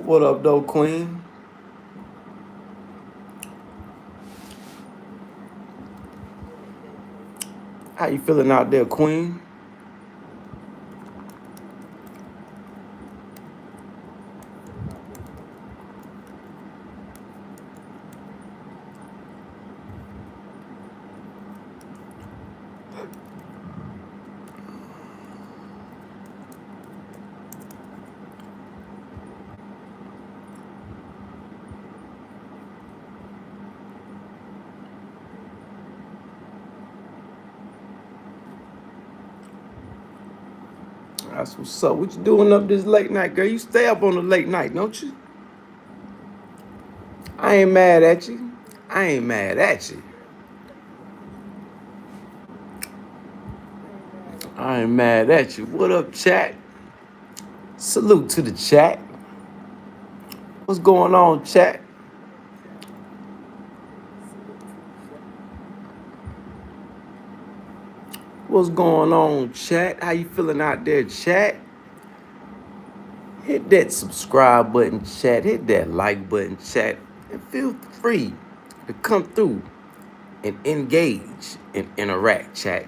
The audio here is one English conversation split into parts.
What up, though, Queen? How you feeling out there, Queen? That's what's up. What you doing up this late night, girl? You stay up on the late night, don't you? I ain't mad at you. I ain't mad at you. I ain't mad at you. What up, chat? Salute to the chat. What's going on, chat? What's going on, chat? How you feeling out there, chat? Hit that subscribe button, chat. Hit that like button, chat. And feel free to come through and engage and interact, chat.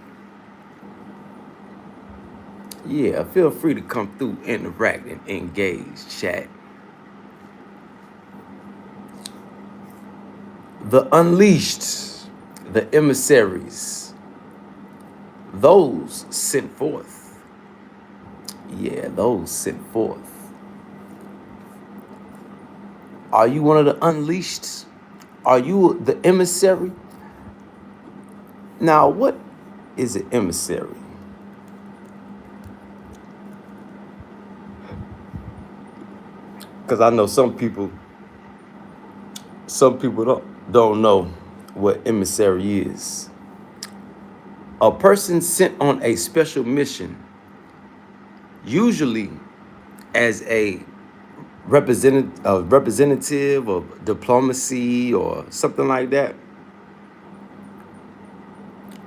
Yeah, feel free to come through, interact, and engage, chat. The unleashed, the emissaries, those sent forth. Yeah, those sent forth. Are you one of the unleashed? Are you the emissary? Now, what is an emissary? Because I know some people don't know what emissary is. A person sent on a special mission, usually as a representative of diplomacy or something like that.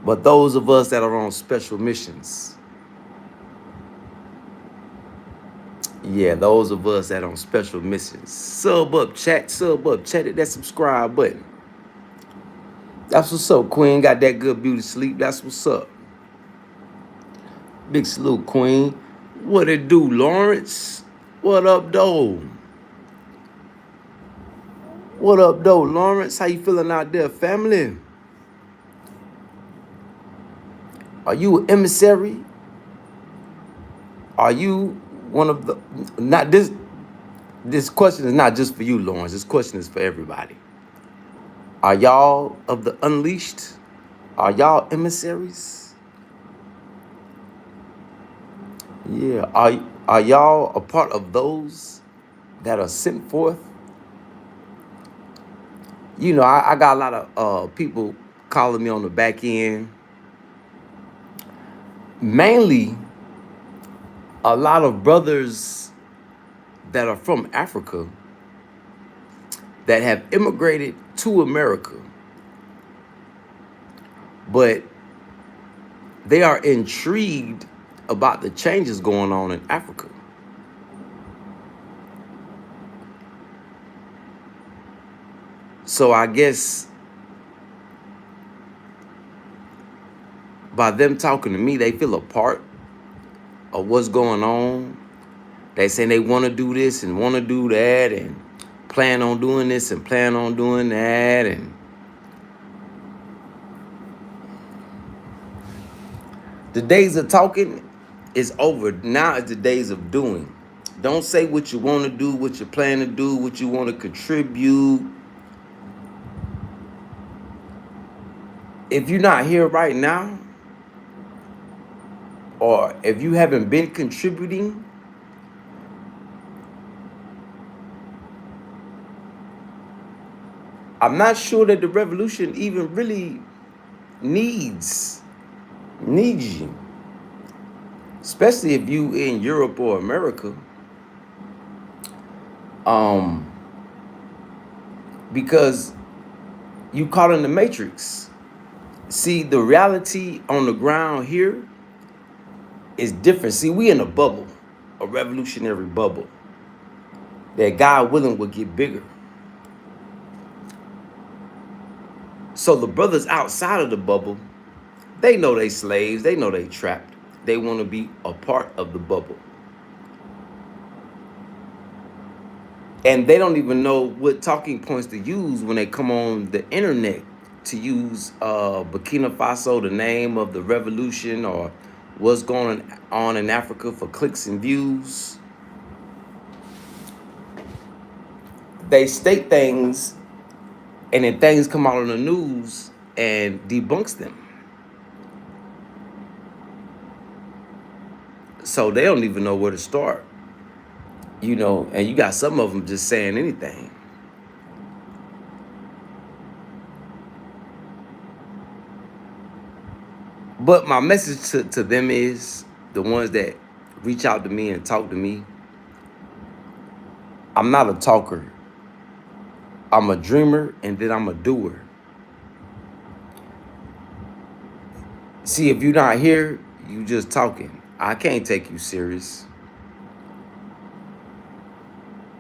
But those of us that are on special missions, yeah, those of us that are on special missions, sub up, chat, hit that subscribe button. That's what's up, Queen. Got that good beauty sleep. That's what's up. Big salute, Queen. What it do, Lawrence? What up, though? What up, though, Lawrence? How you feeling out there, family? Are you an emissary? Are you one of the... Not this... This question is not just for you, Lawrence. This question is for everybody. Are y'all of the unleashed? Are y'all emissaries? Yeah. Are y'all a part of those that are sent forth? You know, I got a lot of people calling me on the back end. Mainly, a lot of brothers that are from Africa that have immigrated to America, but they are intrigued about the changes going on in Africa. So I guess by them talking to me, they feel a part of what's going on. They say they want to do this and want to do that and plan on doing this and plan on doing that. And the days of talking is over. Now is the days of doing. Don't say what you want to do, what you plan to do, what you want to contribute. If you're not here right now, or if you haven't been contributing, I'm not sure that the revolution even really needs you. Especially if you in Europe or America. Because you caught in the matrix. See, the reality on the ground here is different. See, we in a bubble, a revolutionary bubble. that God willing will get bigger. So the brothers outside of the bubble, they know they slaves, they know they trapped. They want to be a part of the bubble. And they don't even know what talking points to use when they come on the internet to use Burkina Faso, the name of the revolution, or what's going on in Africa for clicks and views. They state things, and then things come out on the news and debunks them. So they don't even know where to start. You know, and you got some of them just saying anything. But my message to them is, the ones that reach out to me and talk to me, I'm not a talker. I'm a dreamer, and then I'm a doer. See, if you're not here, you just talking. I can't take you serious.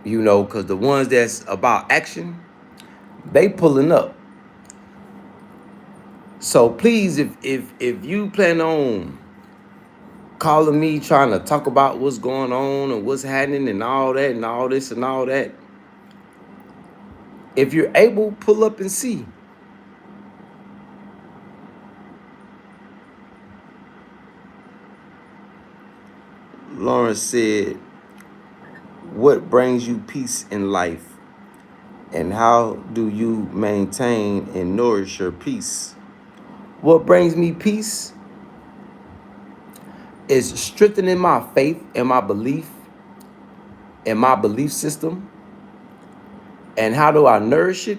You know, because the ones that's about action, they pulling up. So please, if you plan on calling me trying to talk about what's going on and what's happening and all that and all this and all that, if you're able, pull up and see. Lawrence said, what brings you peace in life, and how do you maintain and nourish your peace? What brings me peace is strengthening my faith and my belief and my belief system. And how do I nourish it?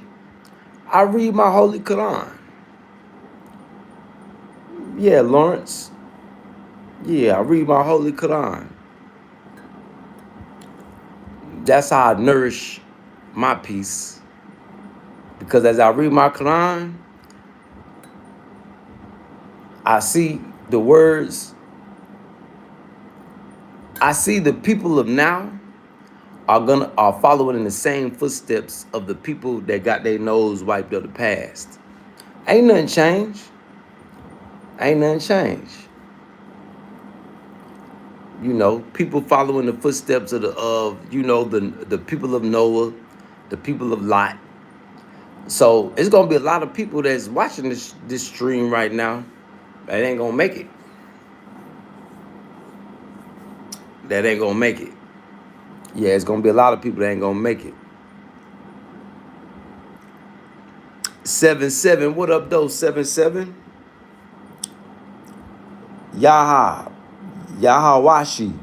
I read my Holy Quran. Yeah, Lawrence. Yeah, I read my Holy Quran. That's how I nourish my peace. Because as I read my Quran, I see the words. I see the people of now are following in the same footsteps of the people that got their nose wiped of the past. Ain't nothing changed. Ain't nothing changed. You know, people following the footsteps of the people of Noah, the people of Lot. So it's gonna be a lot of people that's watching this stream right now that ain't gonna make it. That ain't gonna make it. Yeah, it's gonna be a lot of people that ain't gonna make it. 7-7, what up though, 7-7? Yahawashi.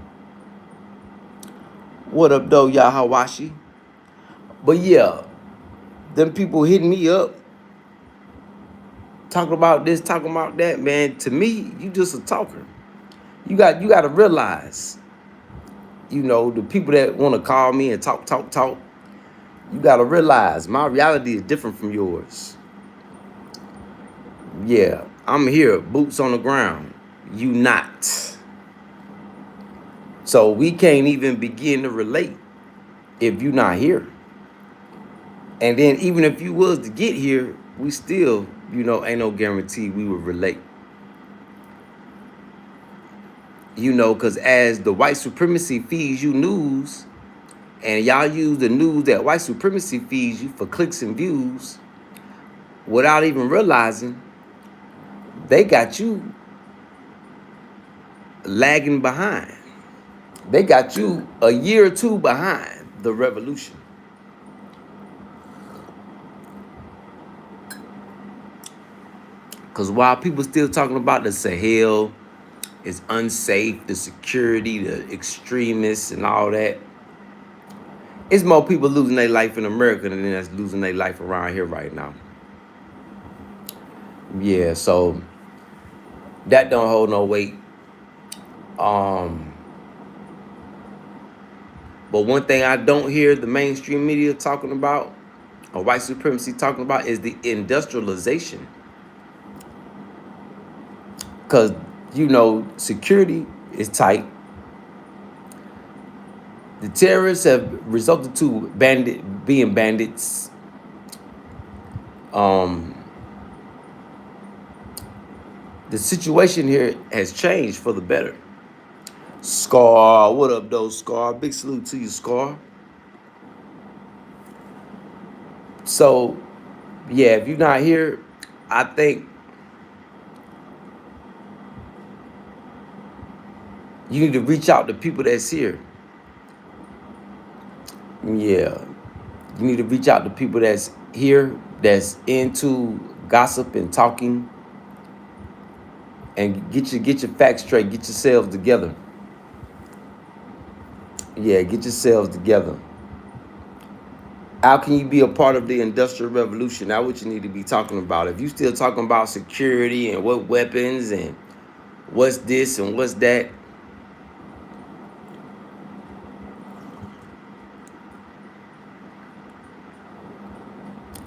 What up though, Yahawashi? But yeah, them people hitting me up, talking about this, talking about that, man. To me, you just a talker. You got to realize, you know, the people that want to call me and talk, you got to realize my reality is different from yours. Yeah, I'm here, boots on the ground. You not. So we can't even begin to relate if you not here. And then even if you was to get here, we still, you know, ain't no guarantee we would relate. You know, because as the white supremacy feeds you news, and y'all use the news that white supremacy feeds you for clicks and views, without even realizing, they got you lagging behind. They got you a year or two behind the revolution. Because while people still talking about the Sahel is unsafe, the security, the extremists and all that, it's more people losing their life in America than that's losing their life around here right now. Yeah, so that don't hold no weight. But one thing I don't hear the mainstream media talking about, or white supremacy talking about, is the industrialization. Because, you know, security is tight. The terrorists have resulted to being bandits. Um, the situation here has changed for the better. Scar, what up, though, Scar? Big salute to you, Scar. So, yeah, if you're not here, I think you need to reach out to people that's here. Yeah, you need to reach out to people that's here, that's into gossip and talking, and get your facts straight. Get yourselves together. Yeah, get yourselves together. How can you be a part of the Industrial Revolution? That's what you need to be talking about. If you still talking about security and what weapons and what's this and what's that,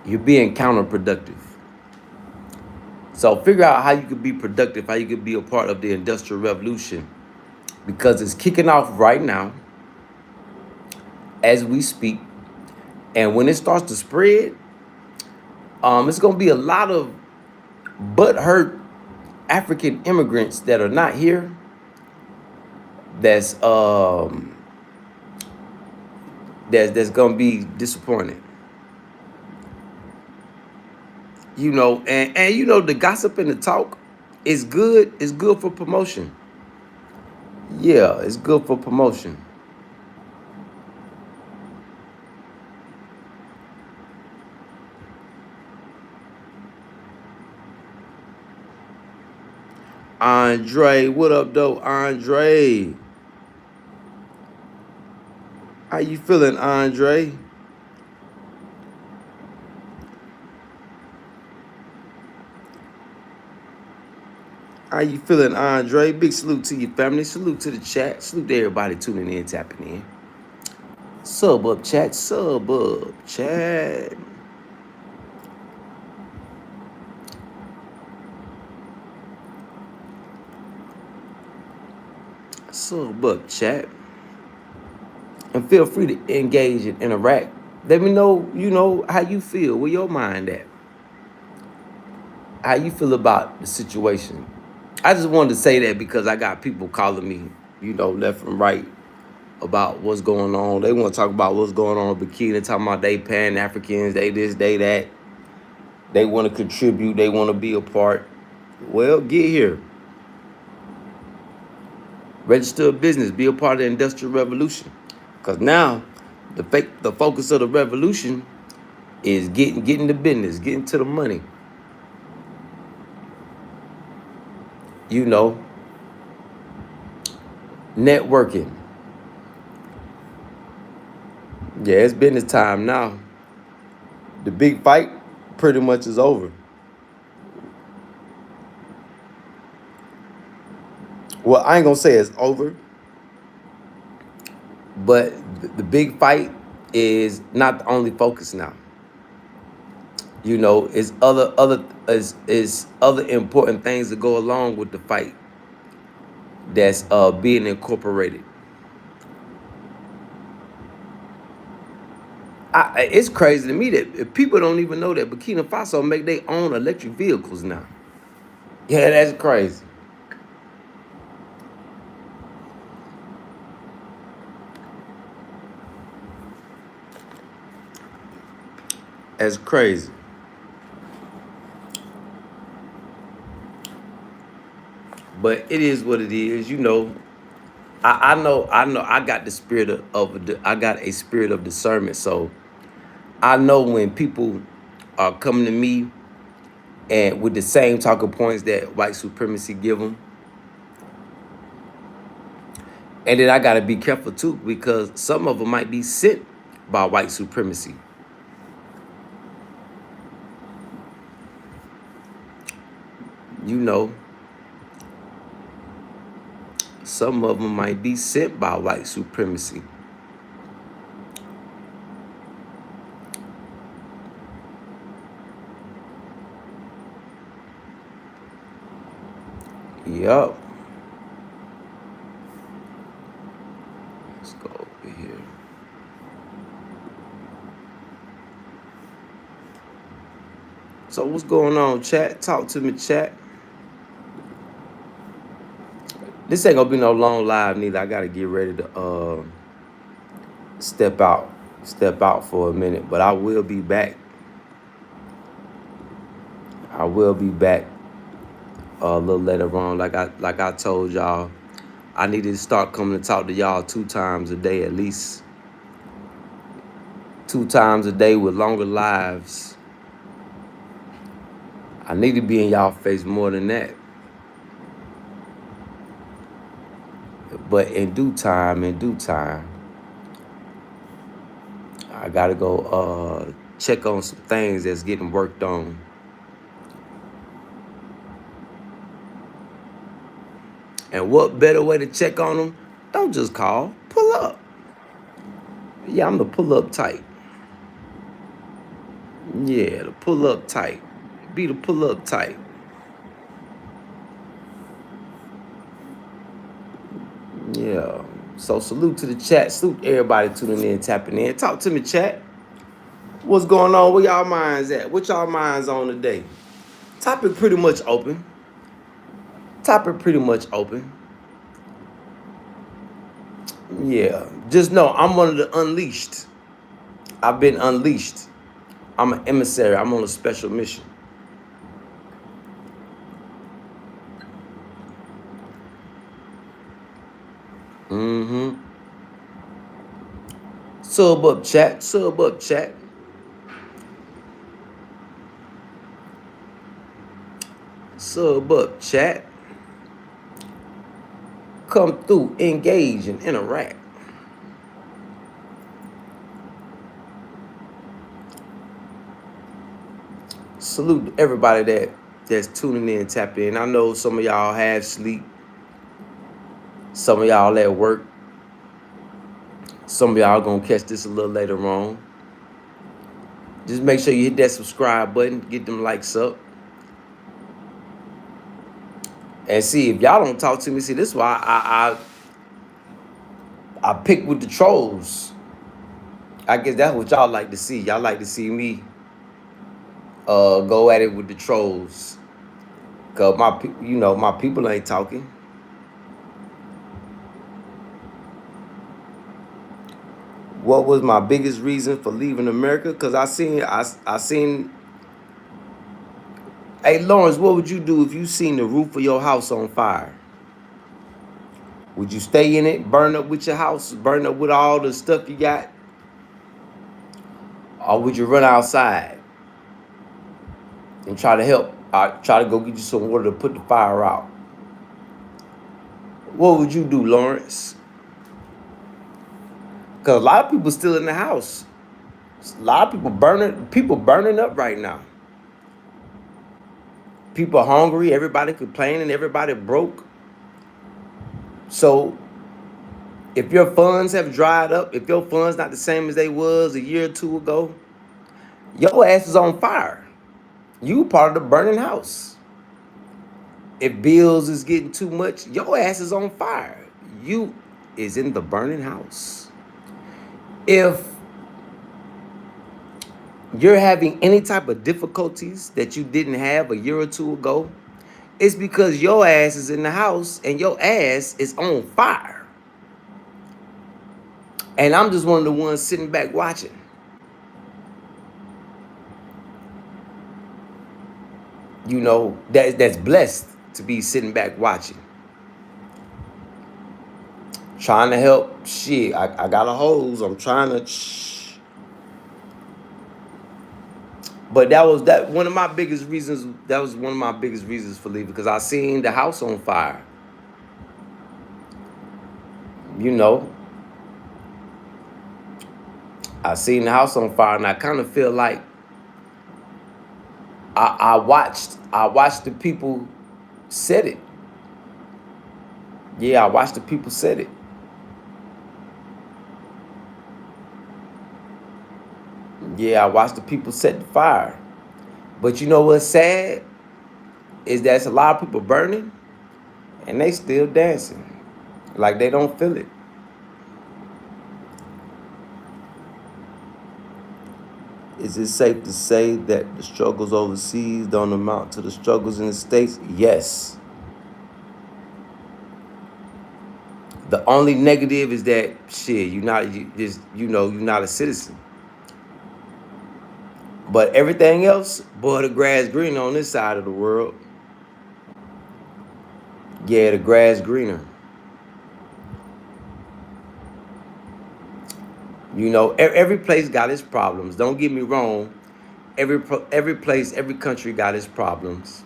you're being counterproductive. So figure out how you could be productive, how you could be a part of the Industrial Revolution, because it's kicking off right now as we speak. And when it starts to spread, it's going to be a lot of butthurt African immigrants that are not here. That's going to be disappointed. You know, and you know, the gossip and the talk is good. It's good for promotion. Yeah, it's good for promotion. Andre, what up, though, Andre? How you feeling, Andre? How you feeling, Andre? Big salute to your family. Salute to the chat. Salute to everybody tuning in, tapping in. Sub up, chat. Sub up, chat. Sub up, chat. And feel free to engage and interact. Let me know, you know, how you feel. Where your mind at? How you feel about the situation? I just wanted to say that because I got people calling me, you know, left and right about what's going on. They want to talk about what's going on in Bikini, talking about they Pan-Africans, they this, they that. They want to contribute. They want to be a part. Well, get here. Register a business. Be a part of the Industrial Revolution. Because now, the focus of the revolution is getting the business, getting to the money. You know, networking. Yeah, it's business time now. The big fight pretty much is over. Well, I ain't gonna say it's over, but the big fight is not the only focus now. You know, it's is other important things that go along with the fight that's being incorporated. It's crazy to me that people don't even know that Burkina Faso make their own electric vehicles now. Yeah, that's crazy. That's crazy. But it is what it is. You know, I know. I got the spirit I got a spirit of discernment. So I know when people are coming to me and with the same talking points that white supremacy give them, and then I gotta be careful too because some of them might be sent by white supremacy. You know, some of them might be sent by white supremacy. Yup. Let's go over here. So what's going on, chat? Talk to me, chat. This ain't gonna be no long live neither. I gotta get ready to step out. Step out for a minute. But I will be back. I will be back a little later on. Like I told y'all, I needed to start coming to talk to y'all 2 times a day at least. 2 times a day with longer lives. I need to be in y'all face more than that. But in due time, I gotta go check on some things that's getting worked on. And what better way to check on them? Don't just call, pull up. Yeah, I'm the pull up type. Yeah, the pull up type. Be the pull up type. Yeah. So salute to the chat. Salute everybody tuning in, tapping in. Talk to me, chat. What's going on? Where y'all minds at? What y'all minds on today? Topic pretty much open. Yeah. Just know I'm one of the unleashed. I've been unleashed. I'm an emissary. I'm on a special mission. Mm-hmm. Sub up, chat. Sub up, chat. Sub up, chat. Come through, engage, and interact. Salute everybody that's tuning in, tapping in. I know some of y'all have sleep. Some of y'all at work. Some of y'all gonna catch this a little later on. Just make sure you hit that subscribe button, get them likes up. And see, if y'all don't talk to me, see, this is why I pick with the trolls. I guess that's what y'all like to see. Y'all like to see me go at it with the trolls. Cause my people ain't talking. What was my biggest reason for leaving America? Cause I seen. Hey Lawrence, what would you do if you seen the roof of your house on fire? Would you stay in it, burn up with your house, burn up with all the stuff you got? Or would you run outside and try to help? Try to go get you some water to put the fire out? What would you do, Lawrence? Because a lot of people still in the house. A lot of people burning up right now. People hungry, everybody complaining, everybody broke. So if your funds have dried up, if your funds not the same as they was a year or 2 ago, your ass is on fire. You part of the burning house. If bills is getting too much, your ass is on fire. You is in the burning house. If you're having any type of difficulties that you didn't have a year or 2 ago, it's because your ass is in the house and your ass is on fire. And I'm just one of the ones sitting back watching. That's blessed to be sitting back watching. Trying to help. Shit, I got a hose. I'm trying to. But that was one of my biggest reasons. That was one of my biggest reasons for leaving, because I seen the house on fire. I seen the house on fire, and I kind of feel like I watched the people set it. Yeah, I watched the people set it. Yeah, I watched the people set the fire. But you know what's sad? Is that a lot of people burning and they still dancing. Like they don't feel it. Is it safe to say that the struggles overseas don't amount to the struggles in the States? Yes. The only negative is that shit, you're not a citizen. But everything else, boy, the grass green on this side of the world. Yeah, the grass greener. Every place got its problems. Don't get me wrong. Every place, every country got its problems.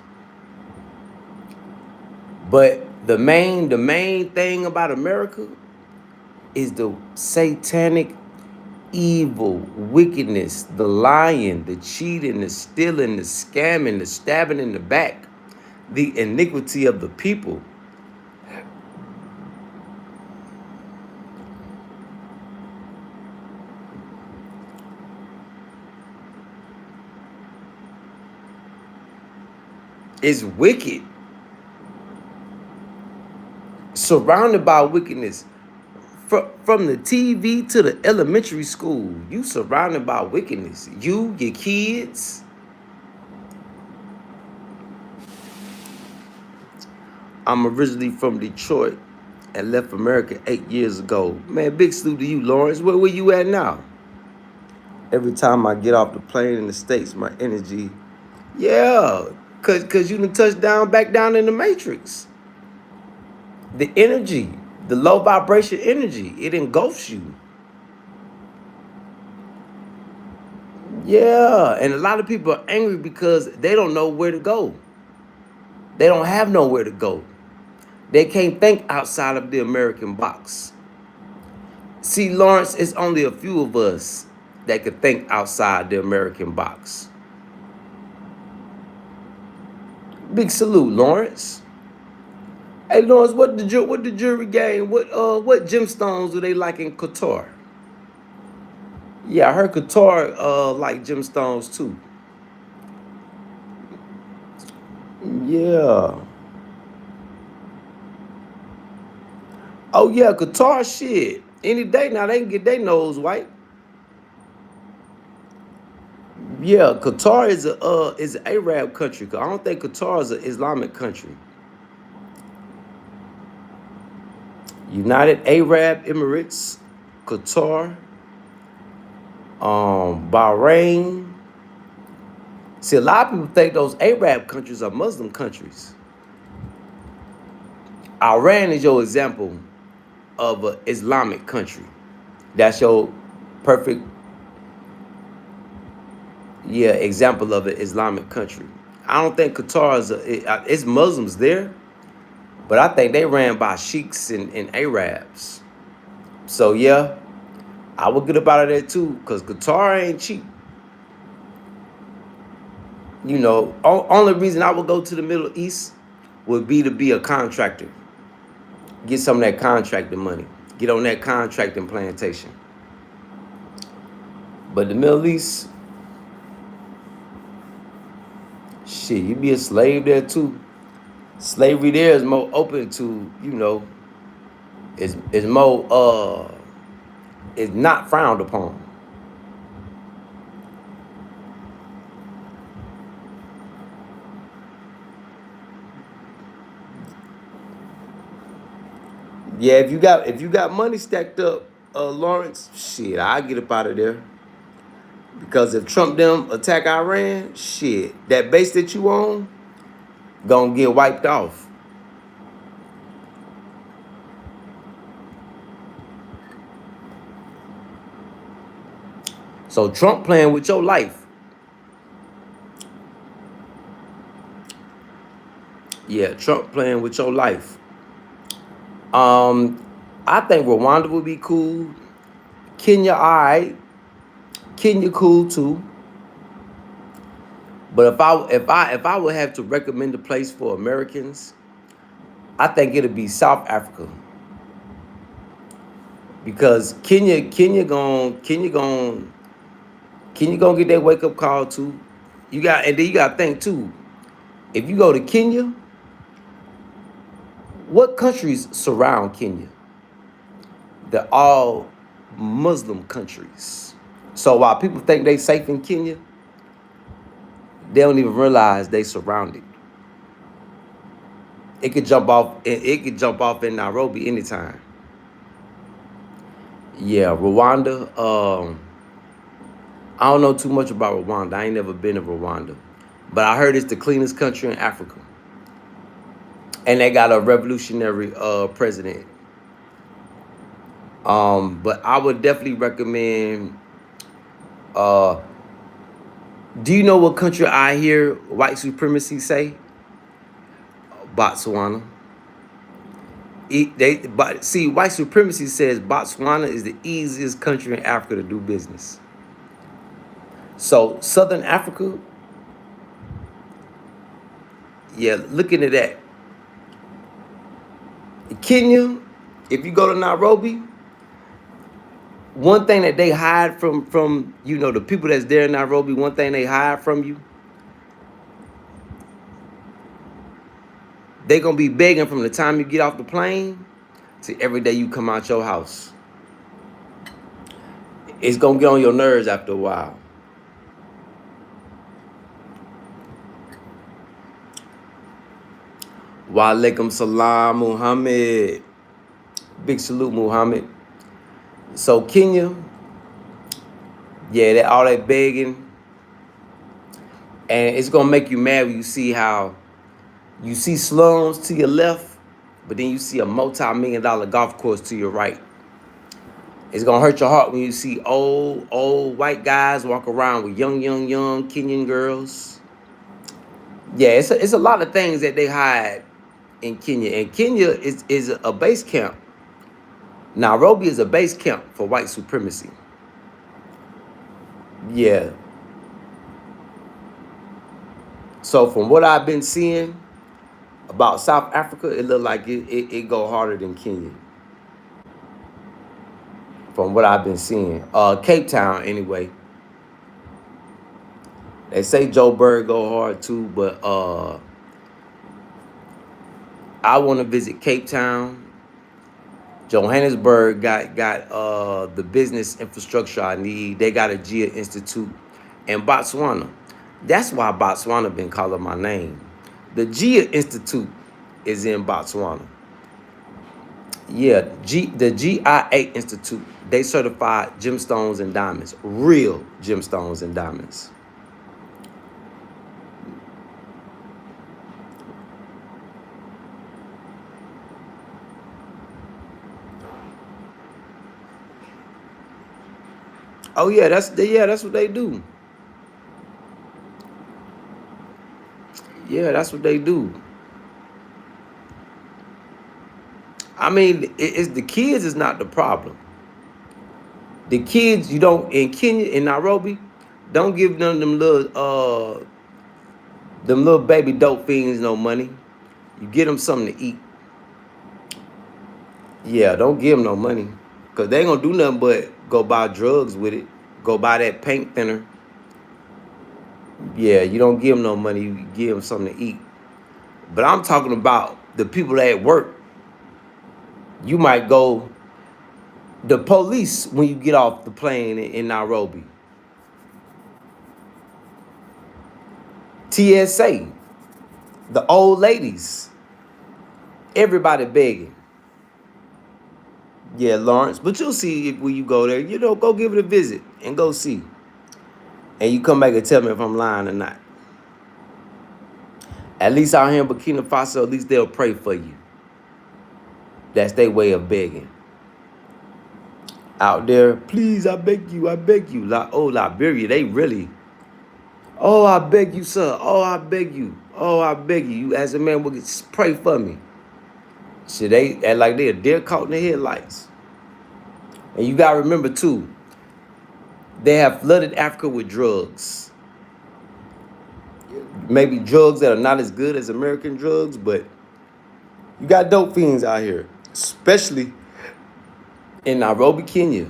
But the main thing about America is the satanic evil, wickedness, the lying, the cheating, the stealing, the scamming, the stabbing in the back, the iniquity of the people. Is wicked. Surrounded by wickedness. From the TV to the elementary school, you surrounded by wickedness. You, your kids. I'm originally from Detroit and left America 8 years ago. Man, big salute to you, Lawrence. Where you at now? Every time I get off the plane in the States, my energy, yeah, cause you done touched down back down in the matrix. The energy, the low vibration energy, it engulfs you. Yeah, and a lot of people are angry because they don't know where to go. They don't have nowhere to go. They can't think outside of the American box. See, Lawrence, it's only a few of us that could think outside the American box. Big salute, Lawrence. Hey, Lawrence, what the jury game? What gemstones do they like in Qatar? Yeah, I heard Qatar like gemstones too. Yeah. Oh yeah, Qatar shit. Any day now they can get their nose white. Yeah, Qatar is an Arab country. I don't think Qatar is an Islamic country. United Arab Emirates, Qatar, Bahrain. See, a lot of people think those Arab countries are Muslim countries. Iran is your example of an Islamic country. That's your perfect, yeah, example of an Islamic country. I don't think Qatar it's Muslims there, but I think they ran by sheiks and Arabs. So yeah, I would get up out of there too, because Qatar ain't cheap. Only reason I would go to the Middle East would be to be a contractor. Get some of that contracting money. Get on that contracting plantation. But the Middle East, shit, you be a slave there too. Slavery there is more open to, is more is not frowned upon. Yeah, if you got money stacked up, Lawrence, shit, I get up out of there. Because if Trump them attack Iran, shit, that base that you own gonna get wiped off. So Trump playing with your life. Yeah, Trump playing with your life. I think Rwanda would be cool. Kenya, alright. Kenya cool too. But if I would have to recommend a place for Americans, I think it'd be South Africa. Because Kenya gon' get that wake up call too. And then you gotta think too. If you go to Kenya, what countries surround Kenya? They're all Muslim countries. So while people think they safe in Kenya, they don't even realize they surrounded. It could jump off. It could jump off in Nairobi anytime. Yeah, Rwanda. I don't know too much about Rwanda. I ain't never been to Rwanda, but I heard it's the cleanest country in Africa, and they got a revolutionary president. But I would definitely recommend. Uh, do you know what country I hear white supremacy say? Botswana. But see, white supremacy says Botswana is the easiest country in Africa to do business. So Southern Africa, yeah, looking at that. Kenya, if you go to Nairobi, one thing that they hide from the people that's there in Nairobi, one thing they hide from you, they gonna be begging from the time you get off the plane to every day you come out your house. It's gonna get on your nerves after a while. Wa alaikum salam, Muhammad. Big salute, Muhammad. So Kenya, yeah, all that begging, and it's gonna make you mad when you see how you see slums to your left, but then you see a multi-million-dollar golf course to your right. It's gonna hurt your heart when you see old white guys walk around with young Kenyan girls. Yeah, it's a lot of things that they hide in Kenya, and Kenya is a base camp. Nairobi is a base camp for white supremacy. Yeah. So from what I've been seeing about South Africa, it look like it go harder than Kenya. From what I've been seeing, Cape Town anyway. They say Joburg go hard too, but I want to visit Cape Town. Johannesburg got the business infrastructure I need. They got a GIA Institute. And Botswana. That's why Botswana been calling my name. The GIA Institute is in Botswana. Yeah, the GIA Institute. They certify gemstones and diamonds. Real gemstones and diamonds. Oh yeah, that's what they do. Yeah, that's what they do. I mean, it's the kids is not the problem. The kids, you don't in Kenya, in Nairobi, don't give them little baby dope fiends no money. You get them something to eat. Yeah, don't give them no money, cause they ain't gonna do nothing but go buy drugs with it. Go buy that paint thinner. Yeah, you don't give them no money. You give them something to eat. But I'm talking about the people that work. You might go. The police when you get off the plane in Nairobi. TSA, the old ladies, everybody begging. Yeah, Lawrence, but you'll see it when you go there. Go give it a visit and go see. And you come back and tell me if I'm lying or not. At least out here in Burkina Faso, at least they'll pray for you. That's their way of begging. Out there, please, I beg you, I beg you. Liberia, they really, oh, I beg you, sir. Oh, I beg you. Oh, I beg you. You as a man will pray for me. Shit, they act like they a deer caught in the headlights. And you gotta remember too, they have flooded Africa with drugs. Maybe drugs that are not as good as American drugs, but you got dope fiends out here, especially in Nairobi, Kenya.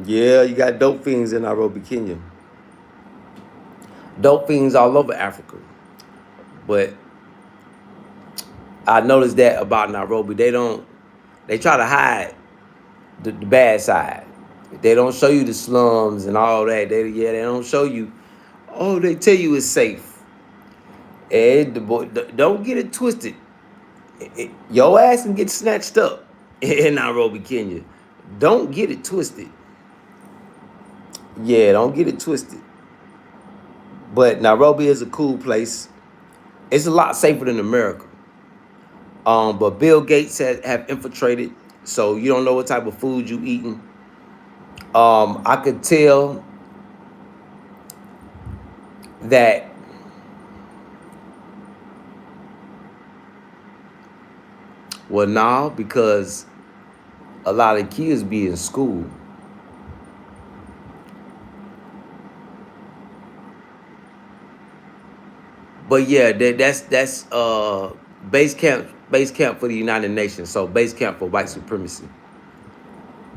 Yeah, you got dope fiends in Nairobi, Kenya. Dope fiends all over Africa. But I noticed that about Nairobi. They try to hide the bad side. They don't show you the slums and all that. They don't show you. Oh, they tell you it's safe. And the boy, don't get it twisted. Your ass can get snatched up in Nairobi, Kenya. Don't get it twisted. Yeah, don't get it twisted. But Nairobi is a cool place. It's a lot safer than America. But Bill Gates have infiltrated, so you don't know what type of food you eating. I could tell that well now because a lot of kids be in school. But yeah, that's base camp for the United Nations. So base camp for white supremacy.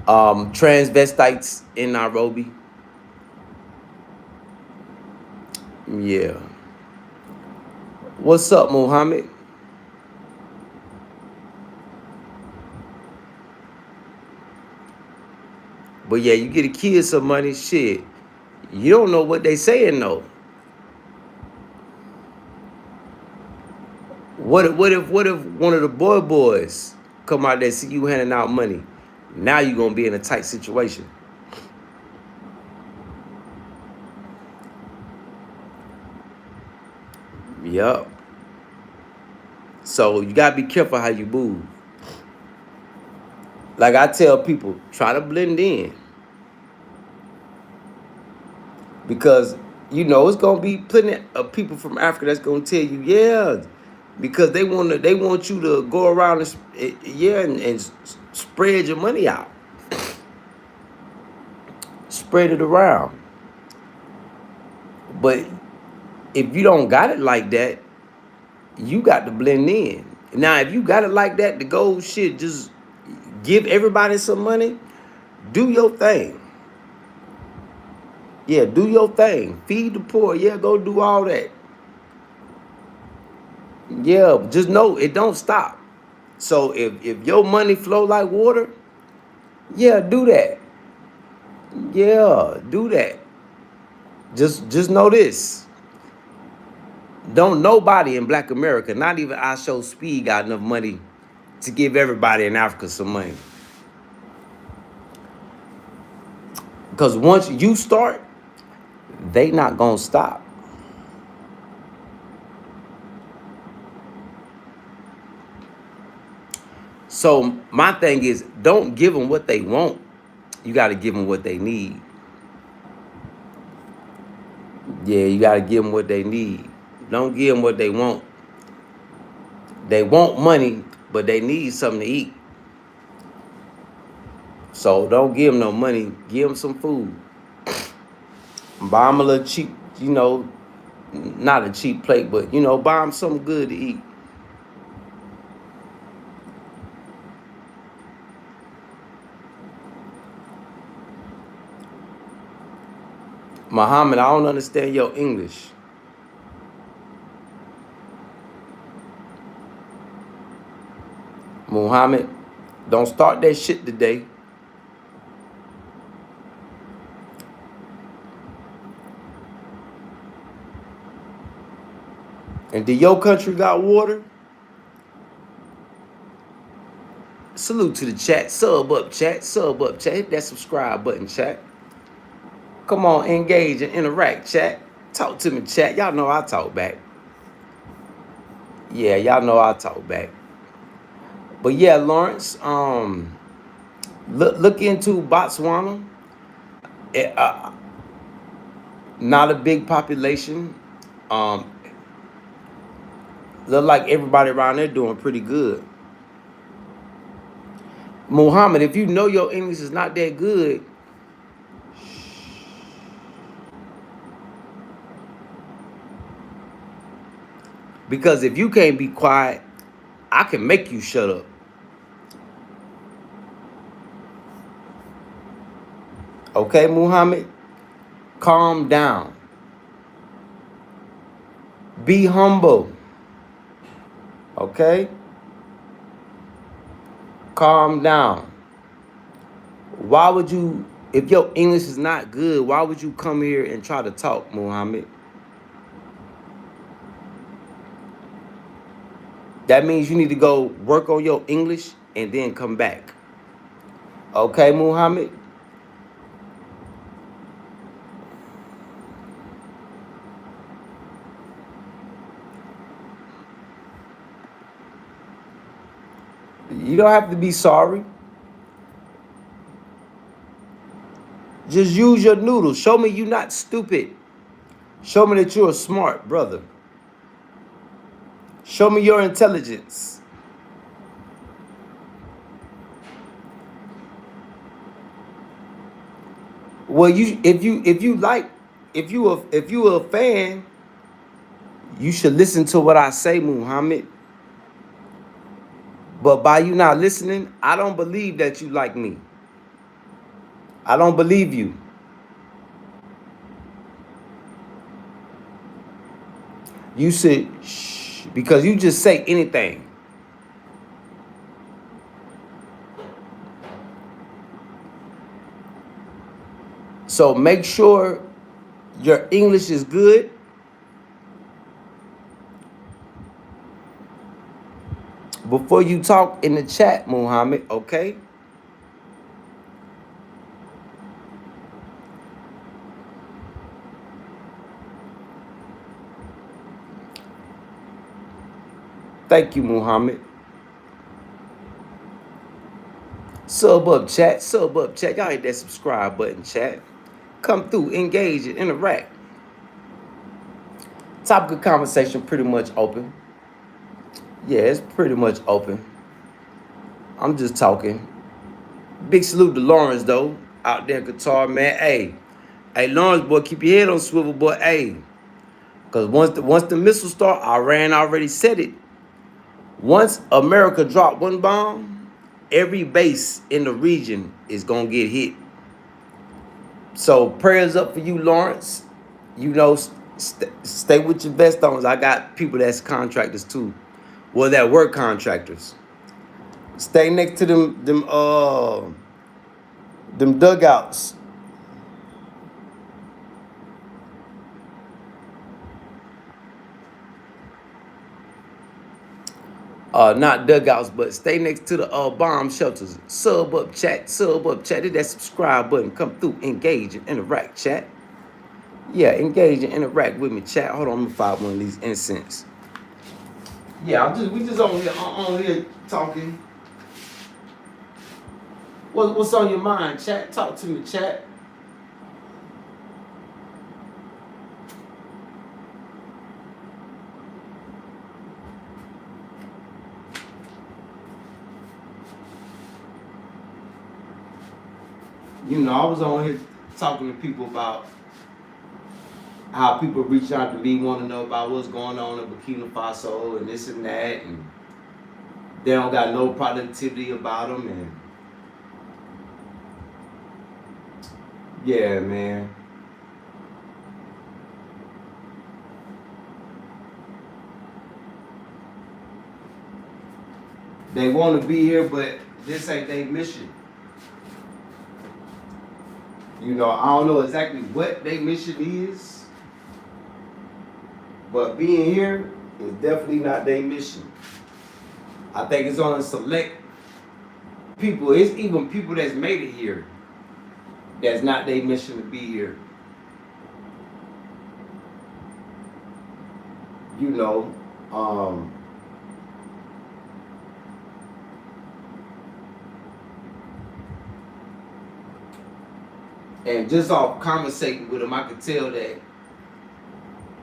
Transvestites in Nairobi. Yeah. What's up, Muhammad? But yeah, you get a kid some money, shit. You don't know what they saying though. What if one of the boys come out there see you handing out money? Now you gonna be in a tight situation. Yup. So you gotta be careful how you move. Like I tell people, try to blend in. Because it's gonna be plenty of people from Africa that's gonna tell you, yeah, because they want you to go around and spread your money out, spread it around. But if you don't got it like that, you got to blend in. Now, if you got it like that, to go shit, just give everybody some money, do your thing. Yeah, do your thing. Feed the poor. Yeah, go do all that. Yeah, just know it don't stop. So if your money flow like water, yeah, do that. Yeah, do that. Just know this. Don't nobody in Black America, not even I Show Speed, got enough money to give everybody in Africa some money. Because once you start, they not gonna stop. So my thing is, don't give them what they want. You got to give them what they need. Yeah, you got to give them what they need. Don't give them what they want. They want money, but they need something to eat. So don't give them no money. Give them some food. Buy them a little cheap, not a cheap plate, but, buy them something good to eat. Muhammad, I don't understand your English. Muhammad, don't start that shit today. And did your country got water? Salute to the chat. Sub up, chat. Sub up, chat. Hit that subscribe button, chat. Come on, engage and interact, chat. Talk to me, chat. Y'all know I talk back. Yeah, y'all know I talk back. But yeah, Lawrence, look into Botswana. Not a big population. Um, Look like everybody around there doing pretty good. Muhammad, if you know your English is not that good, because if you can't be quiet, I can make you shut up. Okay, Muhammad? Calm down. Be humble. Okay? Calm down. Why would you, If your English is not good, why would you come here and try to talk, Muhammad? That means you need to go work on your English and then come back. Okay, Muhammad? You don't have to be sorry. Just use your noodles. Show me you're not stupid. Show me that you're a smart brother. Show me your intelligence. Well, if you a fan, you should listen to what I say, Muhammad. But by you not listening, I don't believe that you like me. I don't believe you. You should shh, because you just say anything. So make sure your English is good. Before you talk in the chat, Muhammad, okay? Thank you, Muhammad. Sub up, chat. Sub up, chat. Y'all hit that subscribe button, chat. Come through, engage, and interact. Topic of conversation pretty much open. Yeah, it's pretty much open. I'm just talking. Big salute to Lawrence, though. Out there in Qatar, man. Hey, Lawrence, boy, keep your head on swivel, boy. Hey. Because once the missiles start, Iran already said it. Once America drop one bomb, every base in the region is going to get hit. So prayers up for you, Lawrence. You know, stay with your vest on. I got people that's contractors too. Well, that work contractors. Stay next to them dugouts. Not dugouts, but stay next to the bomb shelters. Sub up, chat. Sub up, chat. Hit that subscribe button. Come through, engage and interact, chat. Yeah, engage and interact with me, chat. Hold on, let me find one of these incense. Yeah, we just on here talking. What's on your mind, chat? Talk to me, chat. You know, I was on here talking to people about how people reach out to me, want to know about what's going on in Burkina Faso and this and that, and they don't got no productivity about them, and yeah, man. They want to be here, but this ain't their mission. You know, I don't know exactly what their mission is, but being here is definitely not their mission. I think it's on a select people. It's even people that's made it here that's not their mission to be here. You know, and just off conversating with them, I could tell that,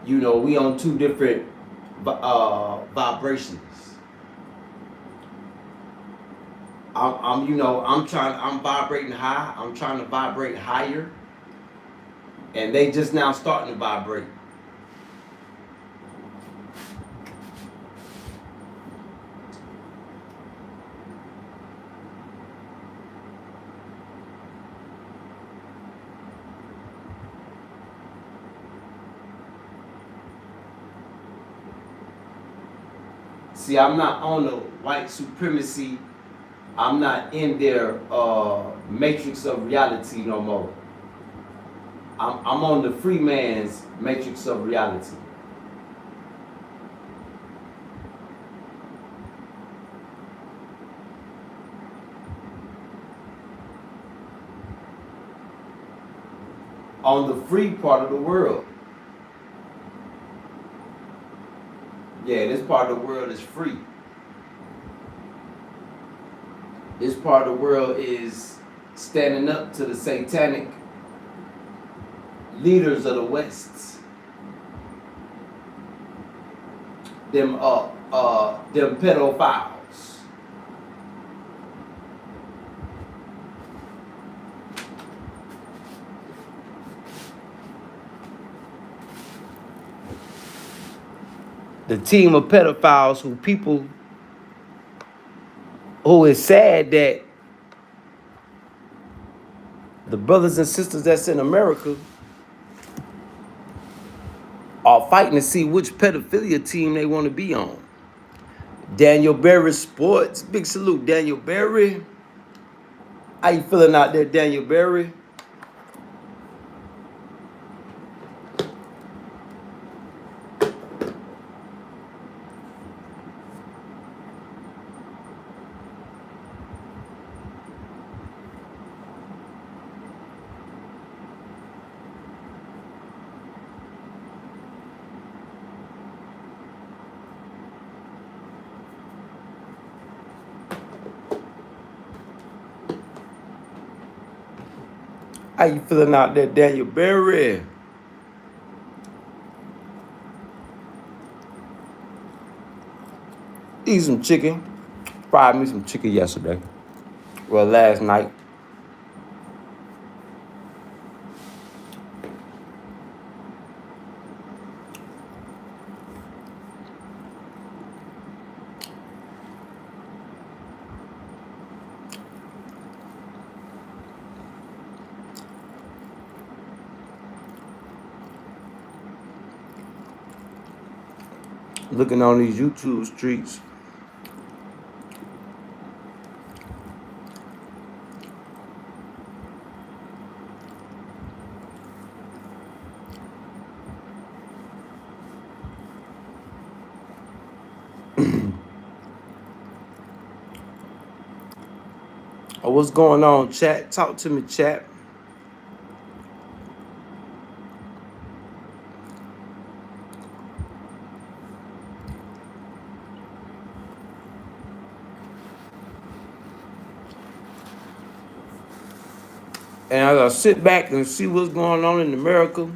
you know, we on two different vibrations. I'm vibrating high. I'm trying to vibrate higher, and they just now starting to vibrate. See, I'm not on the white supremacy I'm not in their matrix of reality no more. I'm on the free man's matrix of reality. On the free part of the world. Yeah, this part of the world is free. This part of the world is standing up to the satanic leaders of the West. Them pedophiles. The team of pedophiles who is sad that the brothers and sisters that's in America are fighting to see which pedophilia team they want to be on. Daniel Berry Sports. Big salute, Daniel Berry. How you feeling out there, Daniel Berry? How you feeling out there, Daniel Berry? Eat some chicken. Fried me some chicken yesterday. Well, last night. Looking on these YouTube streets. Oh, what's going on, chat? Talk to me, chat. And as I sit back and see what's going on in America,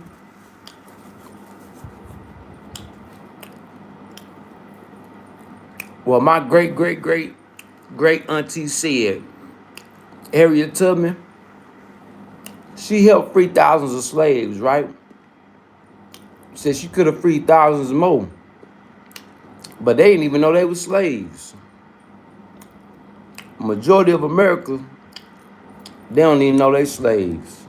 well, my great auntie said, Harriet Tubman, she helped free thousands of slaves, right? Said she could have freed thousands more, but they didn't even know they were slaves. Majority of America, they don't even know they slaves.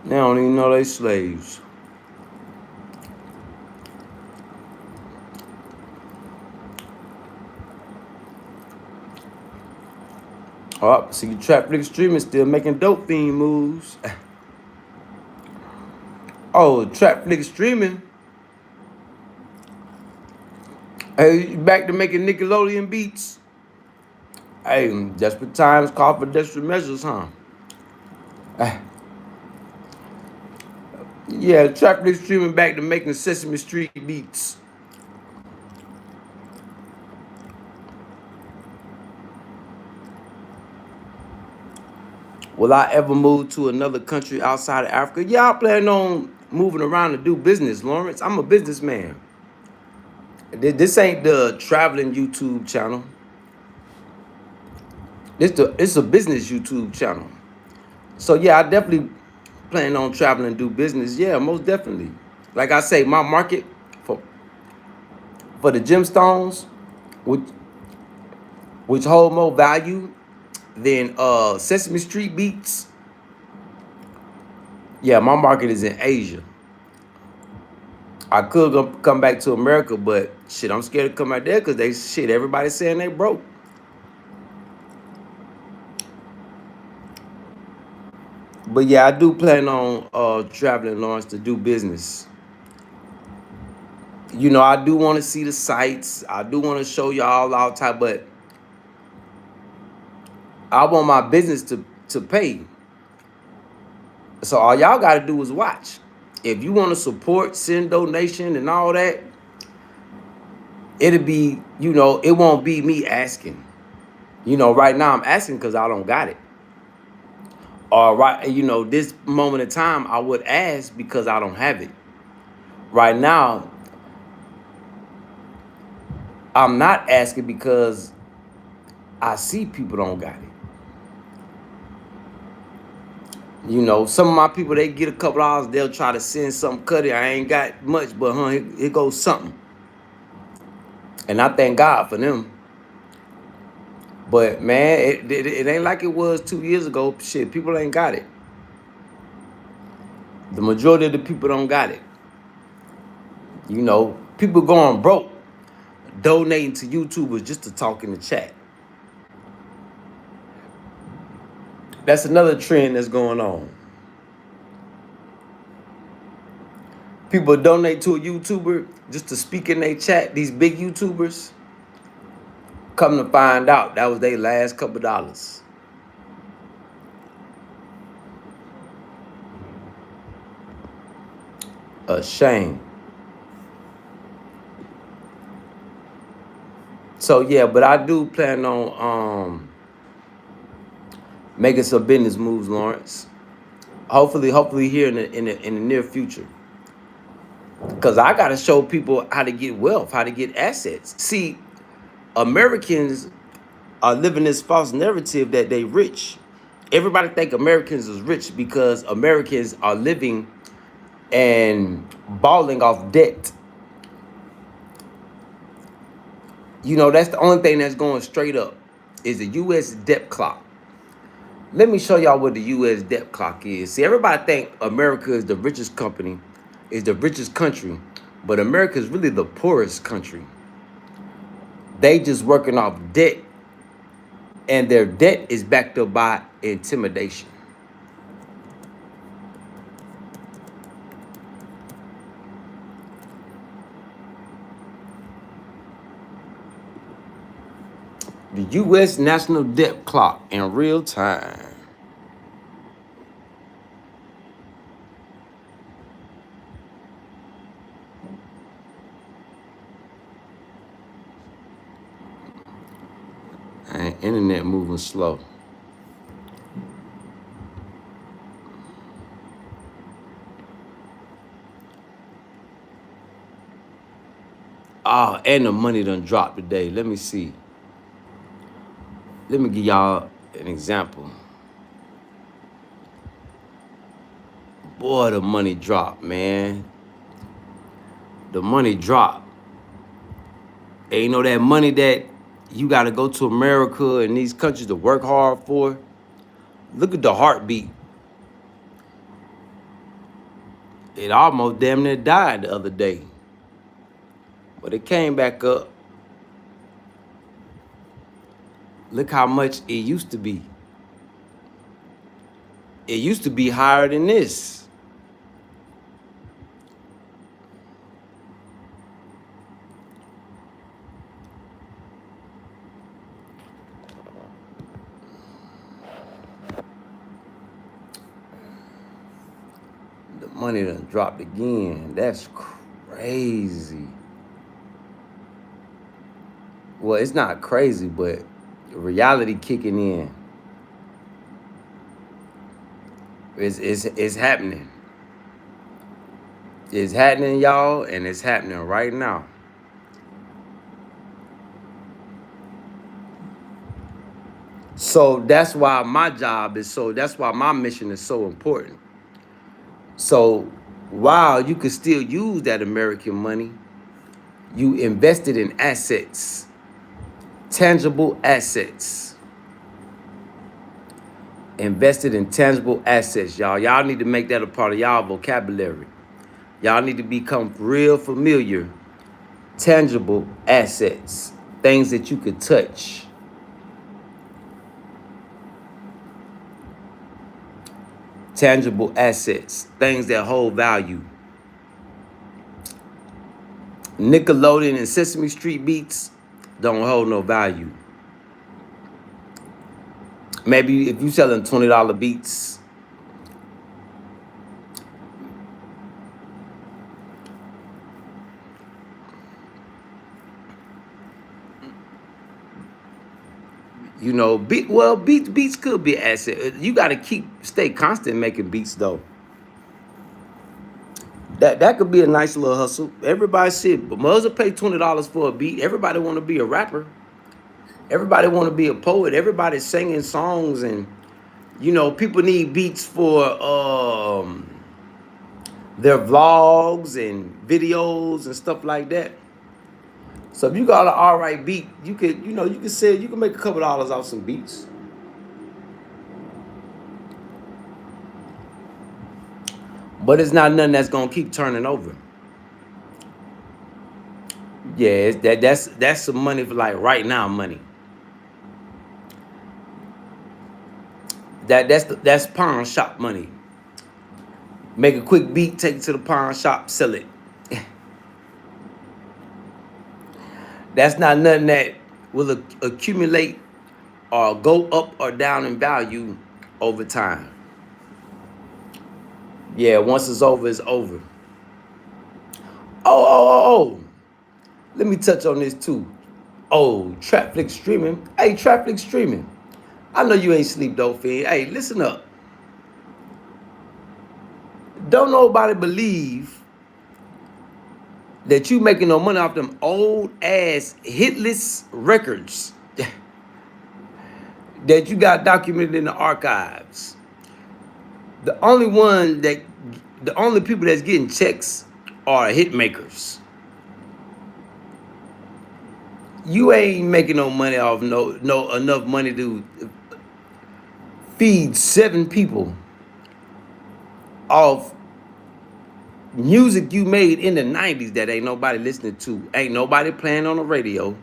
They don't even know they slaves. Oh, see, trap nigga streaming still making dope fiend moves. Oh, trap nigga streaming. Hey, you back to making Nickelodeon beats? Hey, desperate times call for desperate measures, huh? Yeah, trap nigga streaming back to making Sesame Street beats. Will I ever move to another country outside of Africa? Yeah, I plan on moving around to do business, Lawrence. I'm a businessman. This ain't the traveling YouTube channel. It's a business YouTube channel. So yeah, I definitely plan on traveling and do business. Yeah, most definitely. Like I say, my market for the gemstones, which hold more value Then Sesame Street beats. Yeah, my market is in Asia. I could come back to America, but shit, I'm scared to come out there because everybody's saying they broke. But yeah, I do plan on traveling, Lawrence, to do business. You know, I do want to see the sights. I do want to show y'all all type, but I want my business to pay. So all y'all got to do is watch. If you want to support, send donation and all that, it'll be, it won't be me asking. Right now I'm asking because I don't got it. Or right, this moment in time I would ask because I don't have it. Right now, I'm not asking because I see people don't got it. Some of my people, they get a couple dollars, they'll try to send something, Cutty. I ain't got much, but here goes something. And I thank God for them. But man, it ain't like it was 2 years ago. Shit, people ain't got it. The majority of the people don't got it. People going broke, donating to YouTubers just to talk in the chat. That's another trend that's going on. People donate to a YouTuber just to speak in their chat. These big YouTubers, come to find out that was their last couple dollars. A shame. So yeah, but I do plan on making some business moves, Lawrence. Hopefully here in the near future. Because I gotta show people how to get wealth, how to get assets. See, Americans are living this false narrative that they rich. Everybody think Americans is rich because Americans are living and balling off debt. That's the only thing that's going straight up is the U.S. debt clock. Let me show y'all what the U.S. debt clock is. See, everybody think America is the richest company, is the richest country, but America is really the poorest country. They just working off debt, and their debt is backed up by intimidation. The U.S. national debt clock in real time. And internet moving slow. And the money done dropped today. Let me see. Let me give y'all an example. Boy, the money dropped, man. The money dropped. And that money that you got to go to America and these countries to work hard for. Look at the heartbeat. It almost damn near died the other day. But it came back up. Look how much it used to be. It used to be higher than this. The money done dropped again. That's crazy. Well, it's not crazy, but reality kicking in. It's happening. It's happening, y'all, and it's happening right now. So that's why that's why my mission is so important. So while you can still use that American money, you invested in assets, tangible assets. Invested in tangible assets, y'all. Y'all need to make that a part of y'all vocabulary. Y'all need to become real familiar. Tangible assets, things that you could touch. Tangible assets, things that hold value. Nickelodeon and Sesame Street beats don't hold no value. Maybe if you selling $20 beats, you know, beats could be an asset. You got to stay constant making beats though. That could be a nice little hustle. Everybody said, but Muzza pay $20 for a beat. Everybody want to be a rapper. Everybody want to be a poet. Everybody's singing songs, and you know, people need beats for their vlogs and videos and stuff like that. So if you got an all right beat, you could, you know, you can make a couple dollars off some beats. But it's not nothing that's gonna keep turning over. Yeah, that's some money for like right now money. That's pawn shop money. Make a quick beat, take it to the pawn shop, sell it. That's not nothing that will accumulate or go up or down in value over time. Yeah, once it's over, it's over. Oh. Let me touch on this too. Oh, Trapflix streaming. Hey, Trapflix streaming. I know you ain't sleep though, Finn. Hey, listen up. Don't nobody believe that you making no money off them old ass hitless records that you got documented in the archives. The only people that's getting checks are hit makers. You ain't making no money off no enough money to feed 7 people off music you made in the 90s that ain't nobody listening to, ain't nobody playing on the radio.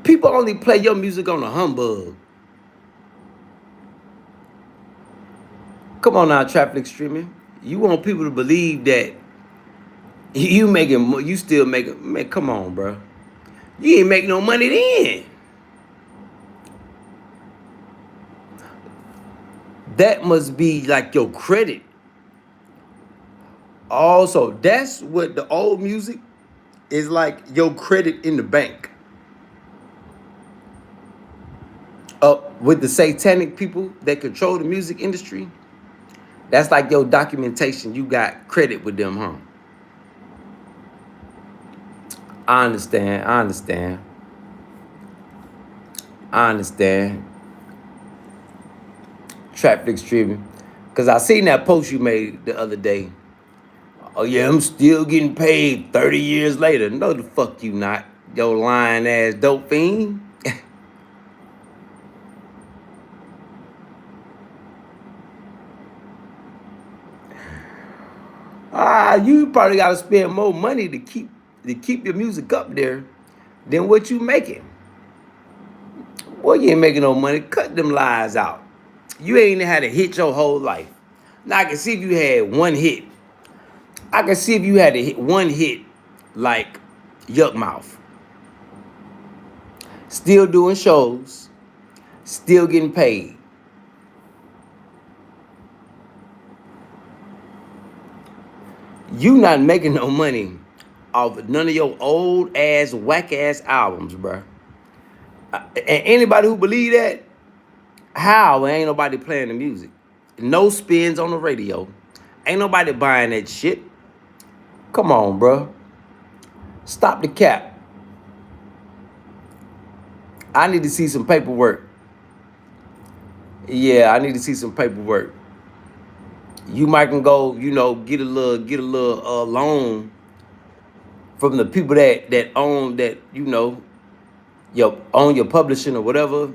People only play your music on a humbug. Come on now, Trapflix streaming. You want people to believe that you still making, man, come on, bro. You ain't make no money then. That must be like your credit. Also, that's what the old music is like, your credit in the bank. With the satanic people that control the music industry, that's like your documentation. You got credit with them, huh? I understand. Traffic streaming. Because I seen that post you made the other day. Oh, yeah, I'm still getting paid 30 years later. No, the fuck you not. Yo lying ass dope fiend. You probably got to spend more money to keep your music up there than what you making. Boy, you ain't making no money. Cut them lies out. You ain't had a hit your whole life. Now I can see if you had one hit. I can see if you had one hit like Yuck Mouth. Still doing shows. Still getting paid. You not making no money off none of your old ass, whack ass albums, bruh. And anybody who believe that, how ain't nobody playing the music? No spins on the radio. Ain't nobody buying that shit. Come on, bruh. Stop the cap. I need to see some paperwork. Yeah, I need to see some paperwork. You might can go, get a little loan from the people that own that, own your publishing or whatever.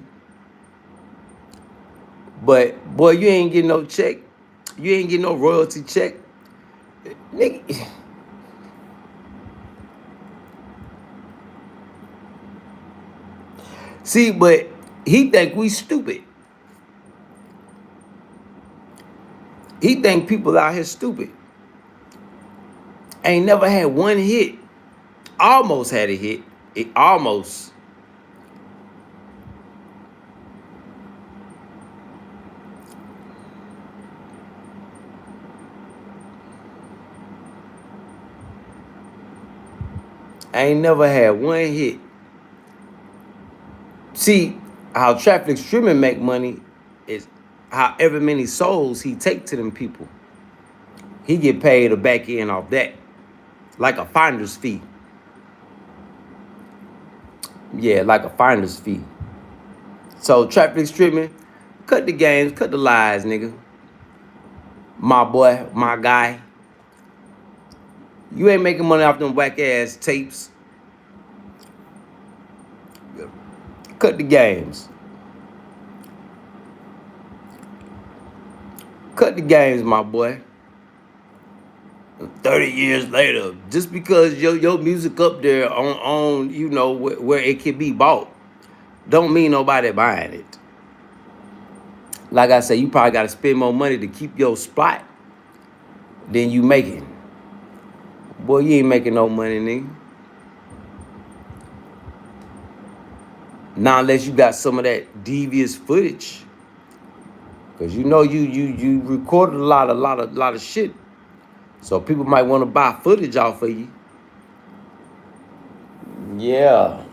But boy, you ain't getting no check. You ain't getting no royalty check. Nigga. See, but he think we stupid. He think people out here stupid. Ain't never had one hit. Almost had a hit. It almost. Ain't never had one hit. See, how traffic streaming make money is however many souls he take to them people. He get paid a back end off that. Like a finder's fee. Yeah, like a finder's fee. So traffic streaming, cut the games, cut the lies, nigga. My boy, my guy. You ain't making money off them whack ass tapes. Cut the games. Cut the games, my boy. 30 years later, just because your music up there on you know where it can be bought, don't mean nobody buying it. Like I said, you probably got to spend more money to keep your spot than you making. Boy, you ain't making no money, nigga. Not unless you got some of that devious footage, cause you know you recorded a lot of shit, so people might want to buy footage off of you. Yeah.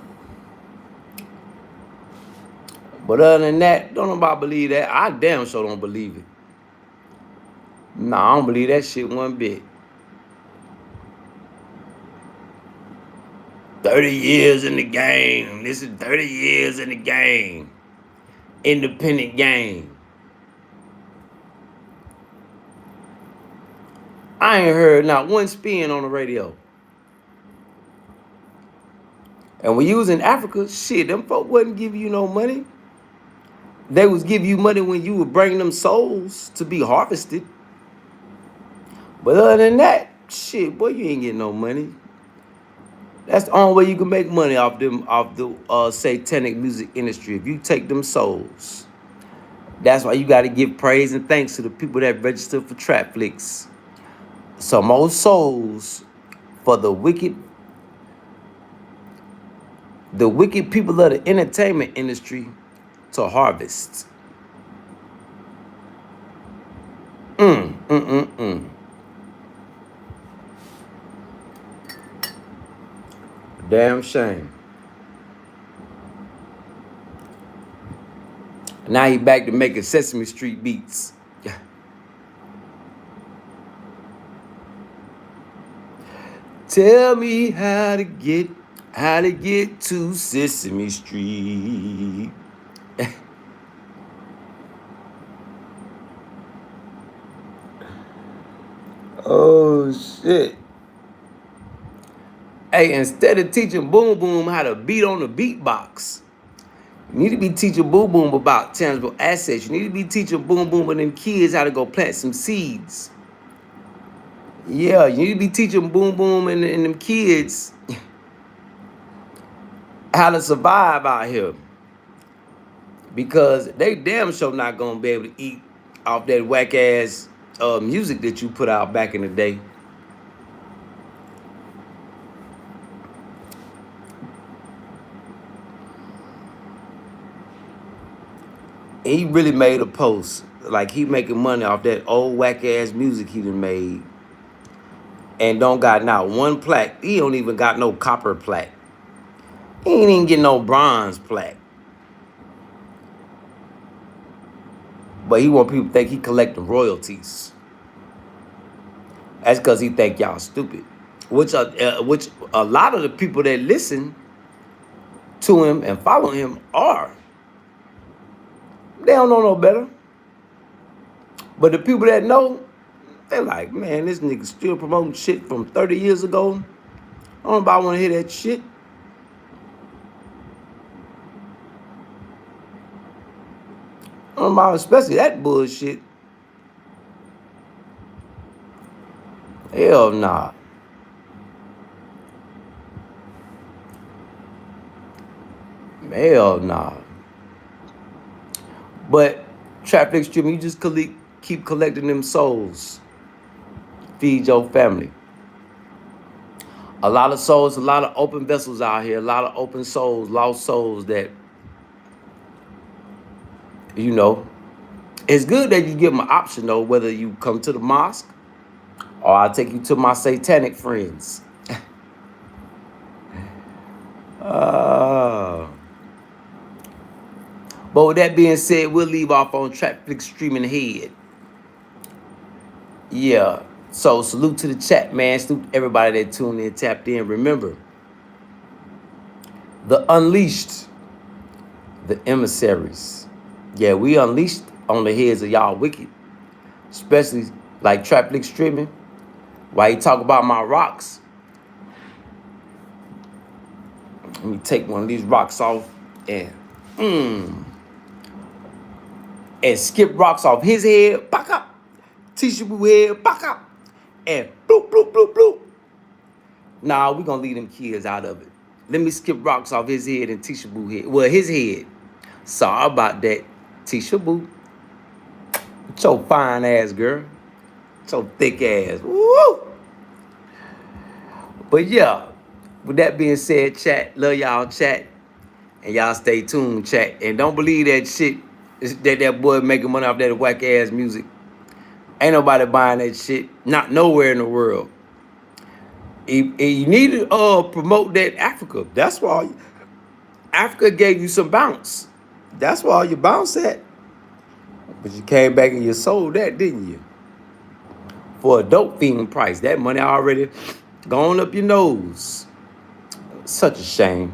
But other than that, don't nobody believe that. I damn sure don't believe it. Nah, I don't believe that shit one bit. 30 years in the game. This is 30 years in the game. Independent game. I ain't heard not one spin on the radio. And when you was in Africa, shit, them folk wasn't giving you no money. They was giving you money when you were bringing them souls to be harvested. But other than that, shit, boy, you ain't getting no money. That's the only way you can make money off the satanic music industry. If you take them souls. That's why you got to give praise and thanks to the people that registered for Trap Flicks. Some more souls for the wicked people of the entertainment industry to harvest. Damn shame. Now he back to making Sesame Street beats. Tell me how to get to Sesame Street. Oh shit. Hey, instead of teaching Boom Boom how to beat on the beatbox, you need to be teaching Boom Boom about tangible assets. You need to be teaching Boom Boom and them kids how to go plant some seeds. Yeah, you need to be teaching Boom Boom and them kids how to survive out here. Because they damn sure not gonna be able to eat off that whack ass music that you put out back in the day. He really made a post like he making money off that old whack ass music he done made, and don't got not one plaque. He don't even got no copper plaque. He ain't even getting no bronze plaque. But he want people to think he collecting royalties. That's because he think y'all stupid. Which a lot of the people that listen to him and follow him are. They don't know no better. But the people that know, they're like, man, this nigga still promoting shit from 30 years ago. I don't know if I want to hear that shit. I Especially that bullshit. Hell nah. Hell nah. But traffic stream, you just keep collecting them souls. Feed your family. A lot of souls, a lot of open vessels out here, a lot of open souls, lost souls that, you know, it's good that you give them an option though, whether you come to the mosque or I'll take you to my satanic friends. But with that being said, we'll leave off on traffic streaming ahead. Yeah. So salute to the chat, man. Salute to everybody that tuned in, tapped in. Remember, the unleashed, the emissaries. Yeah, we unleashed on the heads of y'all wicked. Especially like traffic streaming. Why you talk about my rocks? Let me take one of these rocks off and skip rocks off his head, back up. Tisha Boo head, back up. And bloop, bloop, bloop, bloop. Nah, we gonna leave them kids out of it. Let me skip rocks off his head and Tisha Boo head. Well, his head. Sorry about that, Tisha Boo. It's your fine ass, girl. It's your thick ass. Woo! But yeah, with that being said, chat, love y'all, chat. And y'all stay tuned, chat. And don't believe that shit that boy making money off that whack ass music. Ain't nobody buying that shit. Not nowhere in the world. You need to promote that Africa. That's why Africa gave you some bounce. That's why you bounce at. But you came back and you sold that, didn't you? For a dope fiend price. That money already gone up your nose. Such a shame.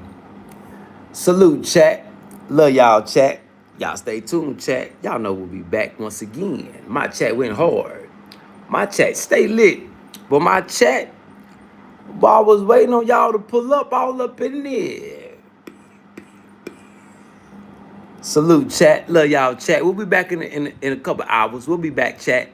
Salute, chat. Love y'all, chat. Y'all stay tuned, chat. Y'all know we'll be back once again. My chat went hard. My chat stay lit. But my chat, while I was waiting on y'all to pull up, all up in there. Salute, chat. Love y'all, chat. We'll be back in a couple hours. We'll be back, chat.